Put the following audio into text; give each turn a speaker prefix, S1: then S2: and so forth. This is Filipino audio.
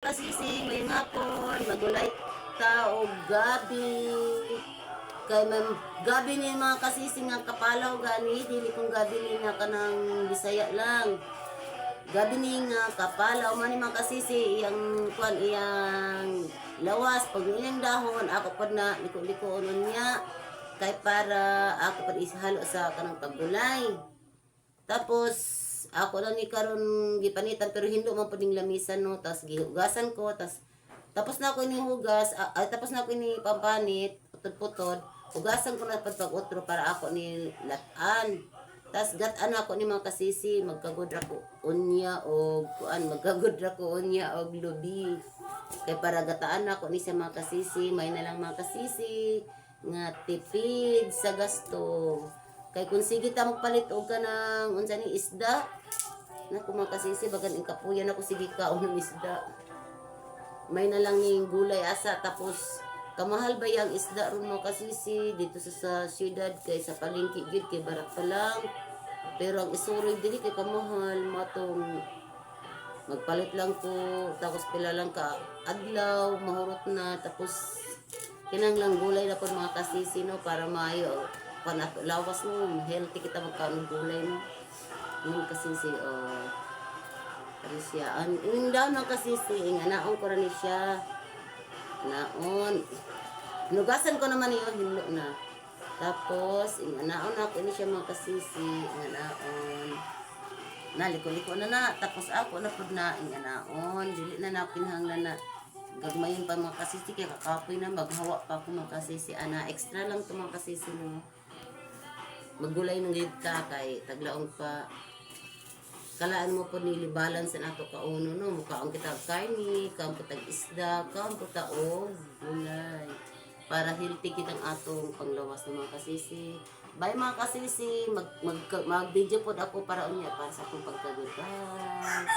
S1: kasisi, may hapon, magulay ta o gabi. Kay gabi ni mga kasisi nga kapalaw gani, dili kong gabi ni nga kanang Bisaya lang. Gabi ni nga kapalaw man ni mga kasisi, iyang kuan iyang lawas pag iyang dahon ako pud na liko-liko niya kay para ako pud ishalo sa kanang paggulay. Tapos ako lang ni karon gipanitan pero hindi man pud ning lamisan no, tas gihugasan ko tapos na ako ini hugas, tapos na ako ini pampanit, putod-putod. Hugasan ko na pag-utro para ako ni latan. Tas gatan ako ni mga kasisi, magkagudra ko unya o kuan, magkagudra ko unya og lubi. Kay para gataan ako ni sa mga kasisi, may na lang mga kasisi nga tipid sa gasto. Kay kung sige ta magpalit og kanang unsa ni isda, na kung mga kasisi bagan ing kapuyan ako sige kaon ng isda. May na lang yung gulay asa tapos kamahal ba yung isda ron mo kasisi dito sa syudad kay sa palengke gid kay barak pa lang pero ang isuroy dili kay kamahal matong magpalit lang ko tapos pila lang ka adlaw mahurot na tapos kinanglang gulay na pud mga kasisi no para maayo panato lawas no healthy kita magkaon gulay no yung kasisi ano siya, yung daw ng kasisi, nga naon ko rin siya, naon, nugasan ko naman yung hilo na, tapos, naon ako ini siya mga kasisi, nga naon, naliko-liko na, tapos ako na pud na, nga naon, dili na napinhanglan na, gagmayin pa mga kasisi, kaya kakapoy na, maghawa pa ako mga kasisi, extra lang to mga kasisi mo, maggulay ng gita, kay taglaong pa, kalaan mo po nilibalan sa nato kauno no mukaon kita karni kaon po tag isda kaon po ta og gulay para healthy kitang atong panglawas ng mga kasisi bye mga kasisi mag video pod ako para unya para sa akong pagkagutan